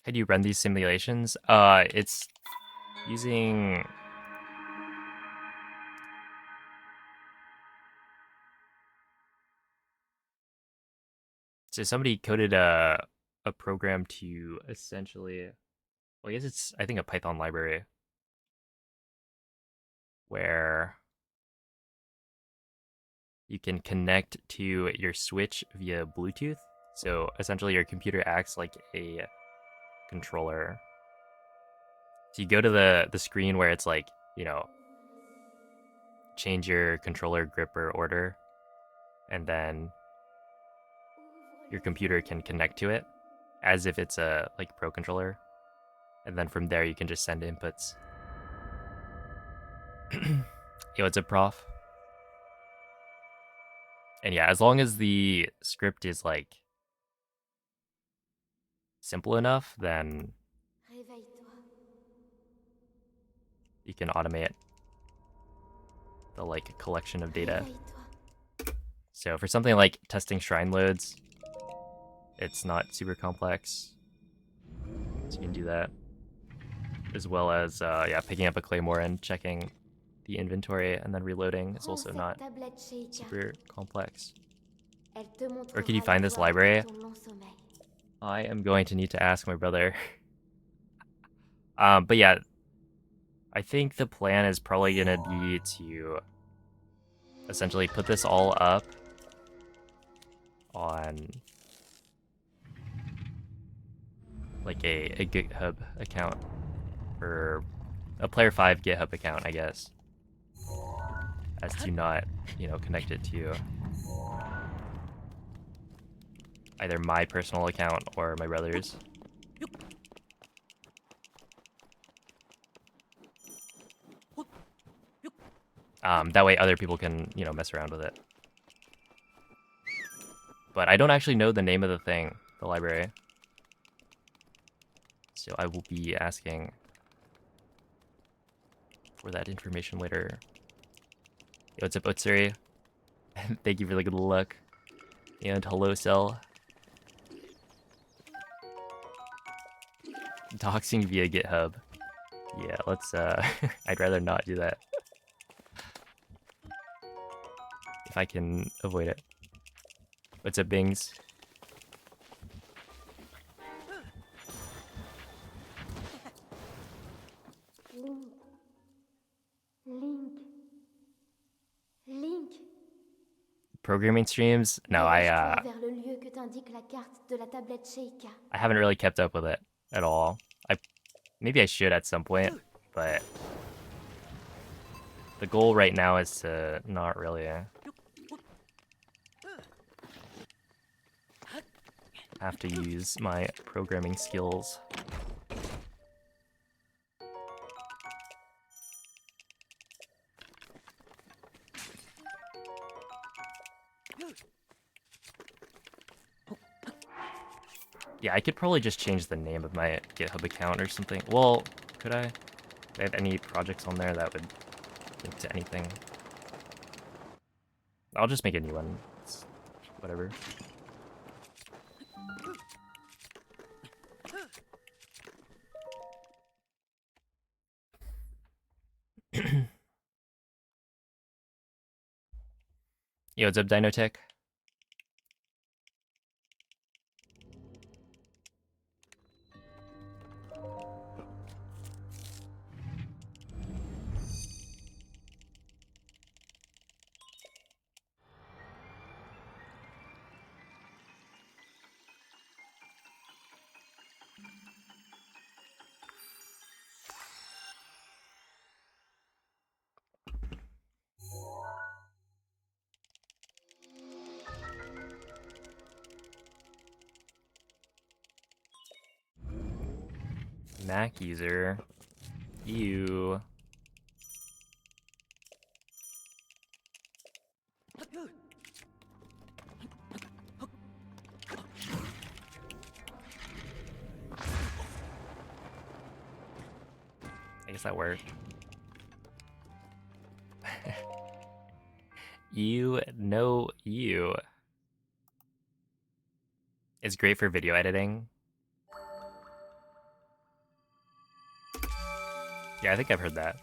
How do you run these simulations? It's using. So somebody coded a program to essentially. Well, I guess it's I think a Python library where you can connect to your switch via Bluetooth. So essentially, your computer acts like a controller. So you go to the screen where it's like change your controller grip or order, and then your computer can connect to it as if it's a like pro controller, and then from there you can just send inputs. Yo, it's a prof. And yeah, as long as the script is like simple enough, then you can automate the like collection of data. So for something like testing shrine loads, it's not super complex. So you can do that. As well as yeah, picking up a claymore and checking the inventory and then reloading is also not super complex. Where can you find this library? I am going to need to ask my brother. But yeah, I think the plan is probably gonna be to essentially put this all up on like a GitHub account or a Player 5 GitHub account, I guess, as to not, connect it to either my personal account or my brother's. That way other people can, mess around with it. But I don't actually know the name of the thing, the library. So I will be asking for that information later. Yo, what's up, Utsuri? Thank you for the good luck. And hello, Cell. Doxing via GitHub. Yeah, let's, I'd rather not do that. If I can avoid it. What's up, Bings? Link, Link, Link. Programming streams? No, Dirige-toi vers le lieu que t'indique la carte de la tablette Sheikah. I haven't really kept up with it at all. Maybe I should at some point, but the goal right now is to not really have to use my programming skills. Yeah, I could probably just change the name of my GitHub account or something. Well, could I? Do I have any projects on there that would link to anything? I'll just make a new one. It's whatever. Yo, what's up, Dinotech? Mac user. You. I guess that worked. You know you. It's great for video editing. Yeah, I think I've heard that.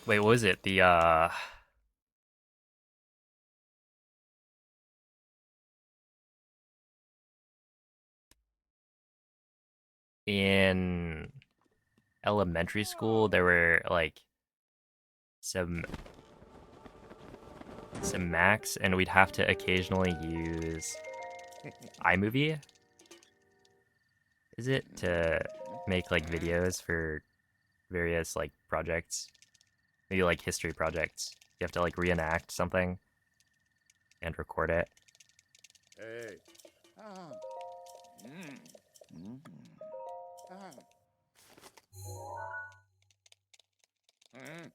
Wait, what was it? In elementary school there were like some Macs, and we'd have to occasionally use iMovie, is it, to make like videos for various like projects, maybe like history projects. You have to like reenact something and record it. Hey. Ah. Mm. Mm. Ah. Mm.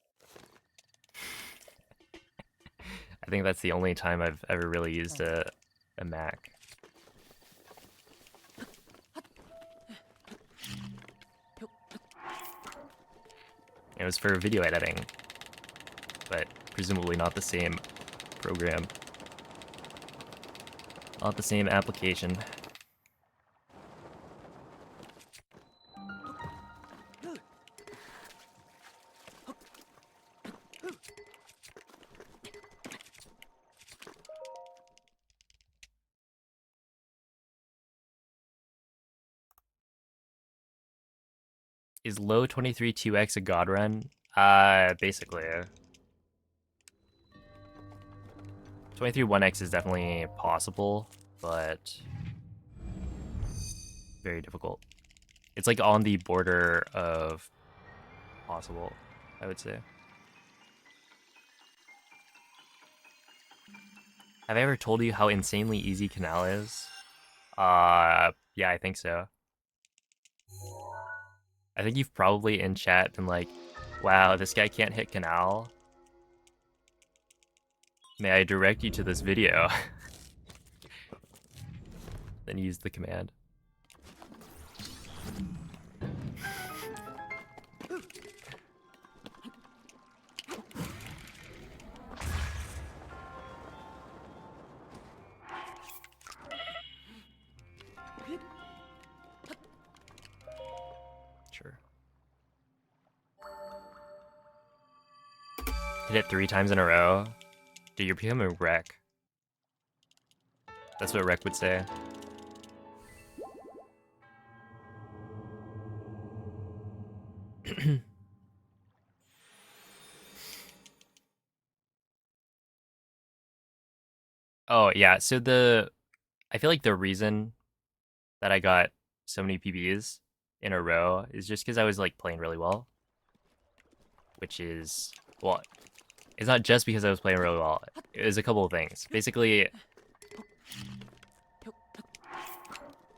I think that's the only time I've ever really used a Mac. It was for video editing, but presumably not the same program, not the same application. Is low 23 2x a god run? Basically. 23 1x is definitely possible, but very difficult. It's like on the border of possible, I would say. Have I ever told you how insanely easy Canal is? Yeah, I think so. I think you've probably in chat been like, wow, this guy can't hit Canal. May I direct you to this video? Then use the command. Sure. Hit it 3 times in a row. Dude, you're becoming a wreck. That's what Rec would say. Oh, yeah, so I feel like the reason that I got so many PBs in a row is just because I was like playing really well. Which is, well, it's not just because I was playing really well. It was a couple of things. Basically,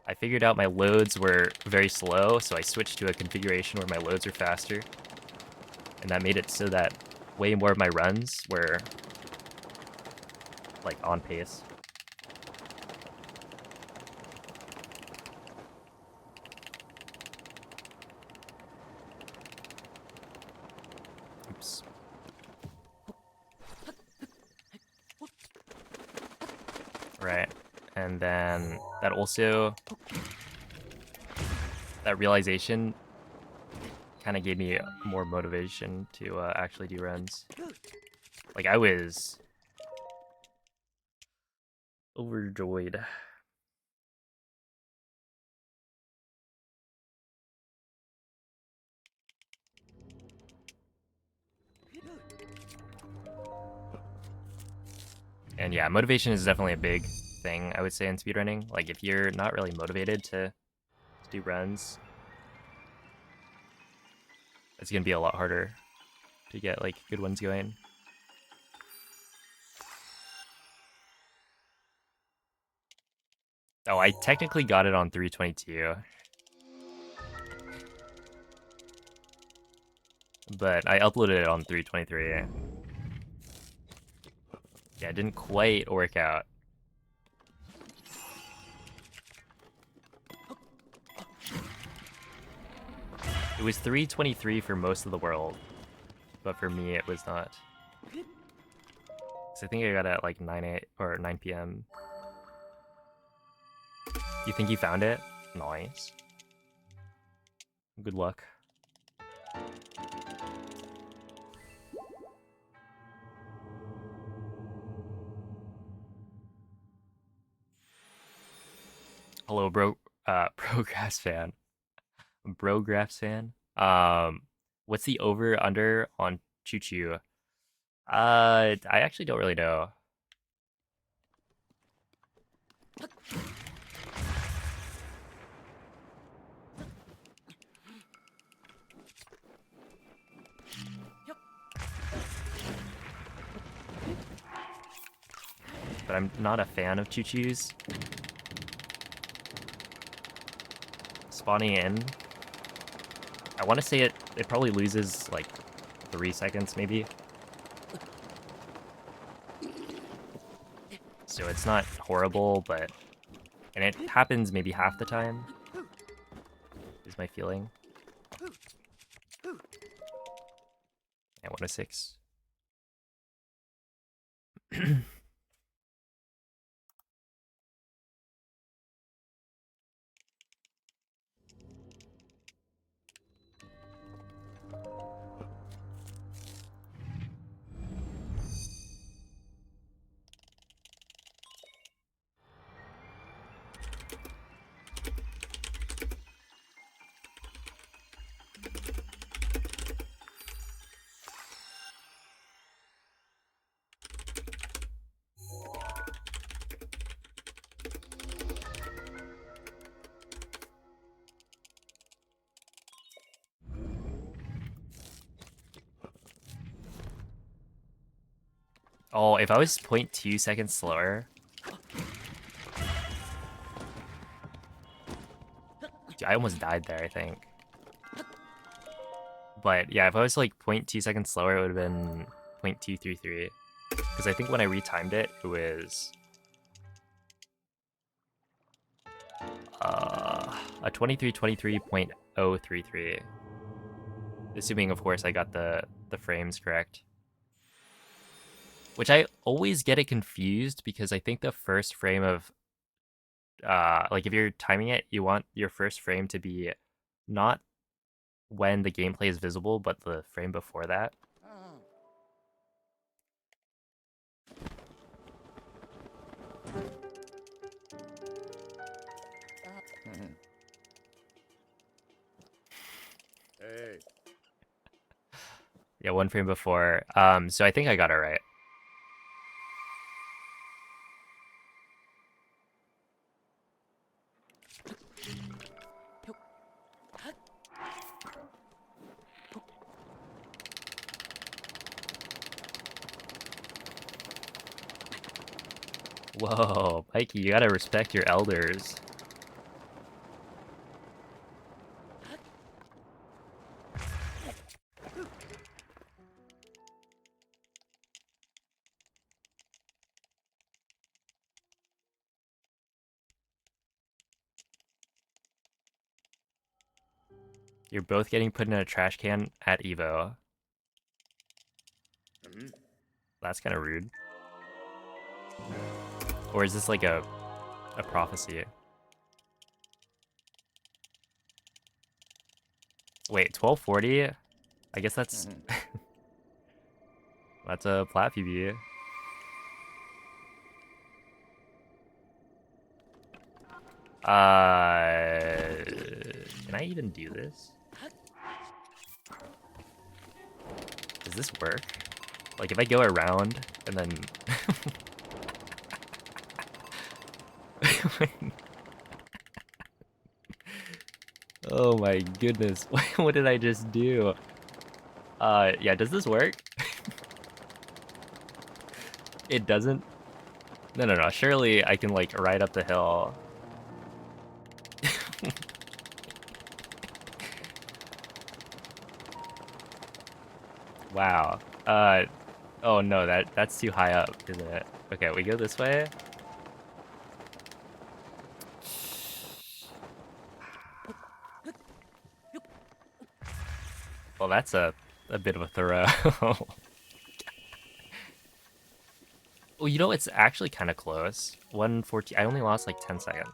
I figured out my loads were very slow, so I switched to a configuration where my loads are faster. And that made it so that way more of my runs were like on pace. Oops. Right. And then that also, that realization kind of gave me more motivation to actually do runs. Like, I was overjoyed. And yeah, motivation is definitely a big thing, I would say, in speedrunning. Like, if you're not really motivated to do runs, it's gonna be a lot harder to get like good ones going. Oh, I technically got it on 322. But I uploaded it on 323. Yeah, it didn't quite work out. It was 323 for most of the world, but for me it was not. So I think I got it at like 9 p.m. You think you found it? Nice. Good luck. Hello, bro. Progress fan. Brographs fan. What's the over under on Choo Choo? I actually don't really know. But I'm not a fan of Choo Choos. Spawning in. I want to say it probably loses like 3 seconds maybe. So it's not horrible, but and it happens maybe half the time. Is my feeling. And 106. Oh, if I was 0.2 seconds slower. I almost died there, I think. But yeah, if I was like 0.2 seconds slower, it would have been 0.233. Because I think when I retimed it, it was a 2323.033. Assuming, of course, I got the frames correct. Which I always get it confused because I think the first frame of like if you're timing it, you want your first frame to be not when the gameplay is visible, but the frame before that. Ah. Hey. Yeah, one frame before. So I think I got it right. Whoa, Mikey, you gotta respect your elders. You're both getting put in a trash can at Evo. Hmm? That's kind of rude. Or is this like a prophecy? Wait, 1240? I guess that's that's a plat PB. Can I even do this? Does this work? Like if I go around and then oh my goodness, what did I just do? Yeah, does this work? It doesn't? No, surely I can like ride up the hill. Wow. Oh no, that's too high up, isn't it? Okay, we go this way. Well, that's a bit of a throw. Oh, you know, it's actually kind of close. 114. I only lost like 10 seconds.